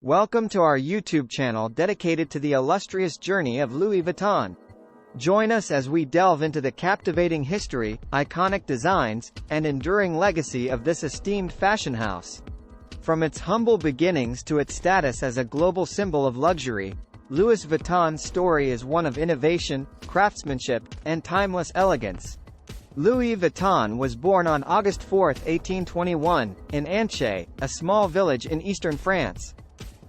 Welcome to our YouTube channel dedicated to the illustrious journey of Louis Vuitton. Join us as we delve into the captivating history, iconic designs, and enduring legacy of this esteemed fashion house. From its humble beginnings to its status as a global symbol of luxury, Louis Vuitton's story is one of innovation, craftsmanship, and timeless elegance. Louis Vuitton was born on August 4, 1821, in Anchay, a small village in eastern France.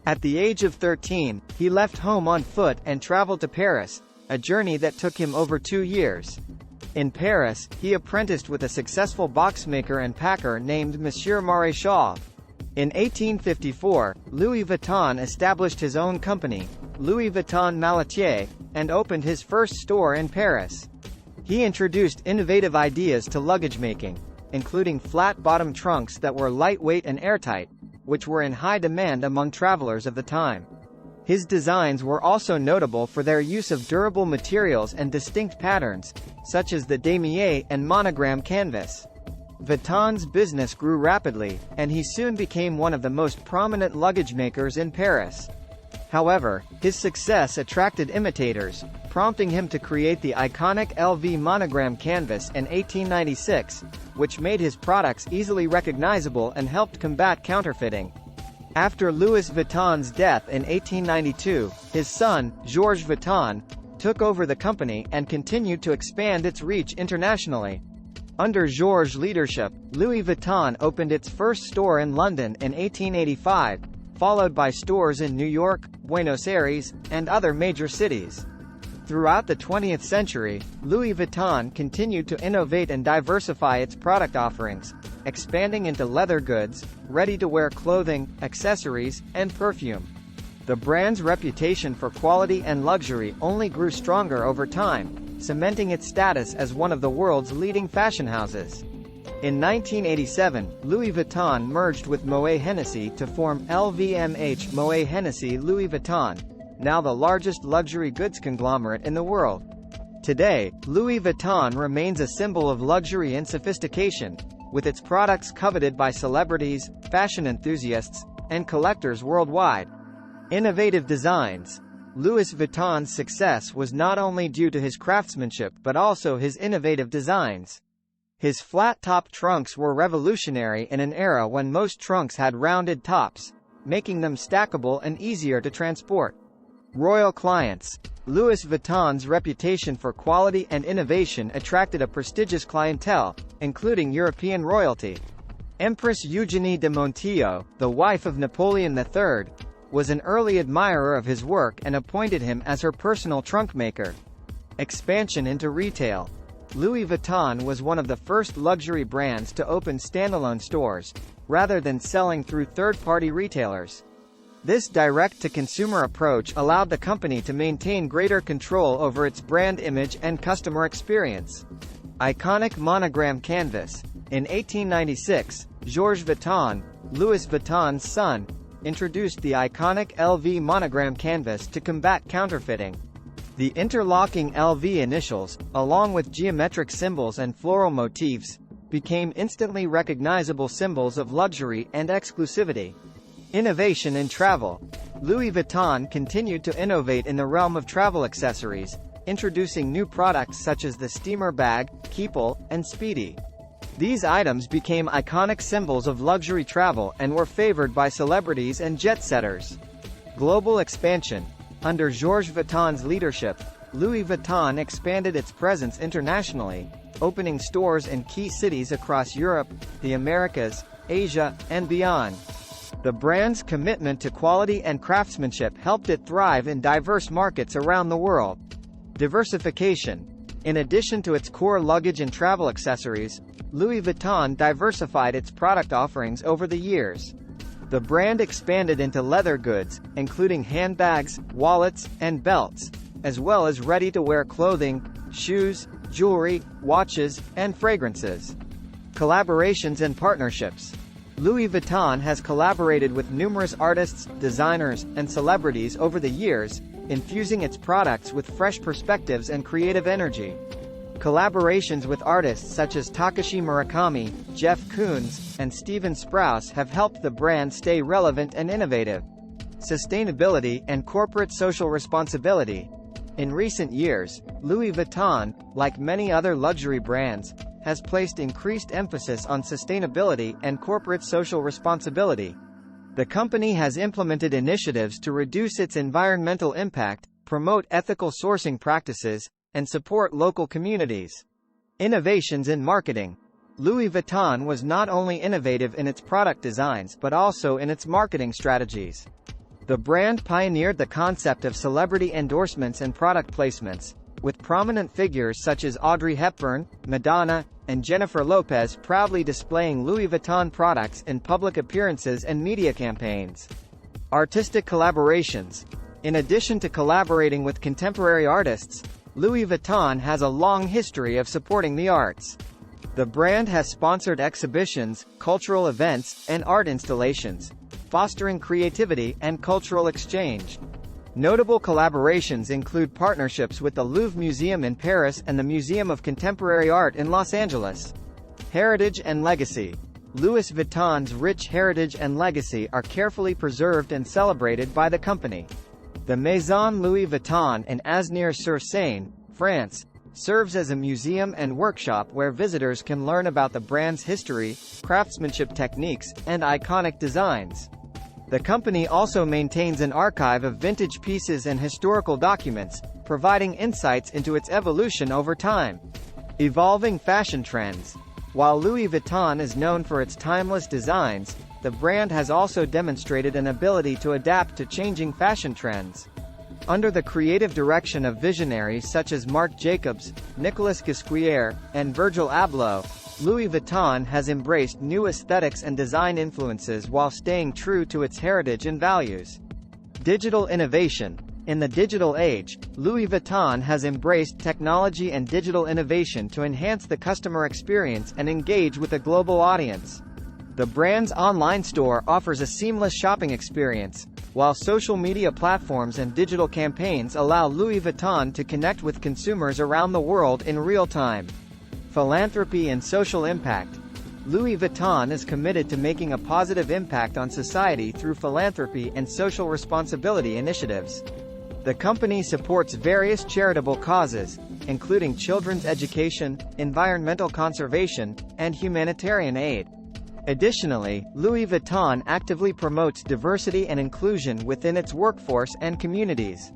At the age of 13, he left home on foot and traveled to Paris, a journey that took him over 2 years. In Paris, he apprenticed with a successful boxmaker and packer named Monsieur Maréchal. In 1854, Louis Vuitton established his own company, Louis Vuitton Maletier, and opened his first store in Paris. He introduced innovative ideas to luggage making, including flat-bottom trunks that were lightweight and airtight, which were in high demand among travelers of the time. His designs were also notable for their use of durable materials and distinct patterns, such as the damier and monogram canvas. Vuitton's business grew rapidly, and he soon became one of the most prominent luggage makers in Paris. However, his success attracted imitators, prompting him to create the iconic LV monogram canvas in 1896, which made his products easily recognizable and helped combat counterfeiting. After Louis Vuitton's death in 1892, his son, Georges Vuitton, took over the company and continued to expand its reach internationally. Under Georges' leadership, Louis Vuitton opened its first store in London in 1885, followed by stores in New York, Buenos Aires, and other major cities. Throughout the 20th century, Louis Vuitton continued to innovate and diversify its product offerings, expanding into leather goods, ready-to-wear clothing, accessories, and perfume. The brand's reputation for quality and luxury only grew stronger over time, cementing its status as one of the world's leading fashion houses. In 1987, Louis Vuitton merged with Moet Hennessy to form LVMH Moet Hennessy Louis Vuitton, now the largest luxury goods conglomerate in the world. Today, Louis Vuitton remains a symbol of luxury and sophistication, with its products coveted by celebrities, fashion enthusiasts, and collectors worldwide. Innovative designs. Louis Vuitton's success was not only due to his craftsmanship but also his innovative designs. His flat-top trunks were revolutionary in an era when most trunks had rounded tops, making them stackable and easier to transport. Royal clients. Louis Vuitton's reputation for quality and innovation attracted a prestigious clientele, including European royalty. Empress Eugénie de Montijo, the wife of Napoleon III, was an early admirer of his work and appointed him as her personal trunk maker. Expansion into retail. Louis Vuitton was one of the first luxury brands to open standalone stores, rather than selling through third-party retailers. This direct-to-consumer approach allowed the company to maintain greater control over its brand image and customer experience. Iconic monogram canvas. In 1896, Georges Vuitton, Louis Vuitton's son, introduced the iconic LV monogram canvas to combat counterfeiting. The interlocking LV initials, along with geometric symbols and floral motifs, became instantly recognizable symbols of luxury and exclusivity. Innovation in travel. Louis Vuitton continued to innovate in the realm of travel accessories, introducing new products such as the steamer bag, keepel, and speedy. These items became iconic symbols of luxury travel and were favored by celebrities and jet-setters. Global expansion. Under Georges Vuitton's leadership, Louis Vuitton expanded its presence internationally, opening stores in key cities across Europe, the Americas, Asia, and beyond. The brand's commitment to quality and craftsmanship helped it thrive in diverse markets around the world. Diversification. In addition to its core luggage and travel accessories, Louis Vuitton diversified its product offerings over the years. The brand expanded into leather goods, including handbags, wallets, and belts, as well as ready-to-wear clothing, shoes, jewelry, watches, and fragrances. Collaborations and partnerships. Louis Vuitton has collaborated with numerous artists, designers, and celebrities over the years, infusing its products with fresh perspectives and creative energy. Collaborations with artists such as Takashi Murakami, Jeff Koons, and Sprouse have helped the brand stay relevant and innovative. sustainability and corporate social responsibility. In recent years, Louis Vuitton, like many other luxury brands, has placed increased emphasis on sustainability and corporate social responsibility. The company has implemented initiatives to reduce its environmental impact, promote ethical sourcing practices, and support local communities. Innovations in marketing. Louis Vuitton was not only innovative in its product designs but also in its marketing strategies. The brand pioneered the concept of celebrity endorsements and product placements, with prominent figures such as Audrey Hepburn, Madonna, and Jennifer Lopez proudly displaying Louis Vuitton products in public appearances and media campaigns. Artistic collaborations. In addition to collaborating with contemporary artists, Louis Vuitton has a long history of supporting the arts. The brand has sponsored exhibitions, cultural events, and art installations, fostering creativity and cultural exchange. Notable collaborations include partnerships with the Louvre Museum in Paris and the Museum of Contemporary Art in Los Angeles. Heritage and legacy. Louis Vuitton's rich heritage and legacy are carefully preserved and celebrated by the company. The Maison Louis Vuitton in Asnières-sur-Seine, France, serves as a museum and workshop where visitors can learn about the brand's history, craftsmanship techniques, and iconic designs. The company also maintains an archive of vintage pieces and historical documents, providing insights into its evolution over time. Evolving fashion trends. While Louis Vuitton is known for its timeless designs, the brand has also demonstrated an ability to adapt to changing fashion trends. Under the creative direction of visionaries such as Marc Jacobs, Nicolas Ghesquière, and Virgil Abloh, Louis Vuitton has embraced new aesthetics and design influences while staying true to its heritage and values. Digital innovation. In the digital age, Louis Vuitton has embraced technology and digital innovation to enhance the customer experience and engage with a global audience. The brand's online store offers a seamless shopping experience, while social media platforms and digital campaigns allow Louis Vuitton to connect with consumers around the world in real time. Philanthropy and social impact. Louis Vuitton is committed to making a positive impact on society through philanthropy and social responsibility initiatives. The company supports various charitable causes, including children's education, environmental conservation, and humanitarian aid. Additionally, Louis Vuitton actively promotes diversity and inclusion within its workforce and communities.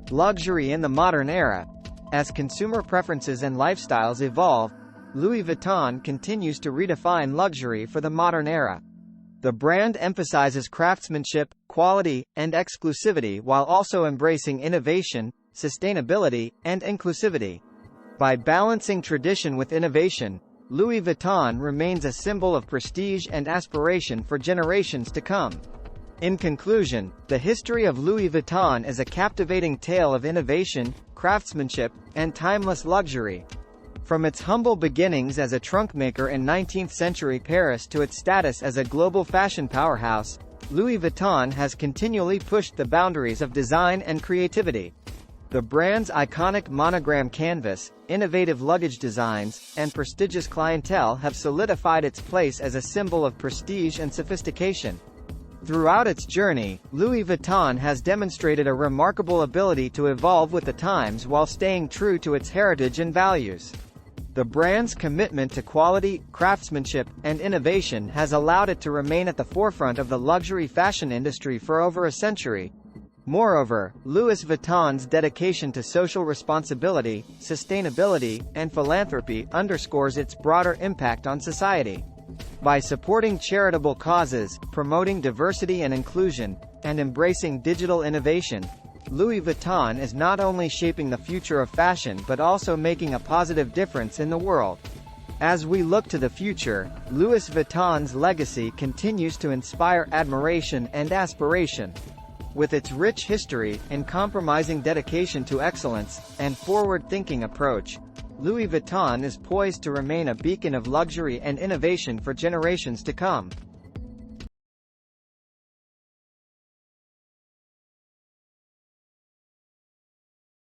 Luxury in the modern era. As consumer preferences and lifestyles evolve, Louis Vuitton continues to redefine luxury for the modern era. The brand emphasizes craftsmanship, quality, and exclusivity while also embracing innovation, sustainability, and inclusivity. By balancing tradition with innovation, Louis Vuitton remains a symbol of prestige and aspiration for generations to come. In conclusion, the history of Louis Vuitton is a captivating tale of innovation, craftsmanship, and timeless luxury. From its humble beginnings as a trunk maker in 19th-century Paris to its status as a global fashion powerhouse, Louis Vuitton has continually pushed the boundaries of design and creativity. The brand's iconic monogram canvas, innovative luggage designs, and prestigious clientele have solidified its place as a symbol of prestige and sophistication. Throughout its journey, Louis Vuitton has demonstrated a remarkable ability to evolve with the times while staying true to its heritage and values. The brand's commitment to quality, craftsmanship, and innovation has allowed it to remain at the forefront of the luxury fashion industry for over a century. Moreover, Louis Vuitton's dedication to social responsibility, sustainability, and philanthropy underscores its broader impact on society. By supporting charitable causes, promoting diversity and inclusion, and embracing digital innovation, Louis Vuitton is not only shaping the future of fashion but also making a positive difference in the world. As we look to the future, Louis Vuitton's legacy continues to inspire admiration and aspiration. With its rich history, uncompromising dedication to excellence, and forward-thinking approach, Louis Vuitton is poised to remain a beacon of luxury and innovation for generations to come.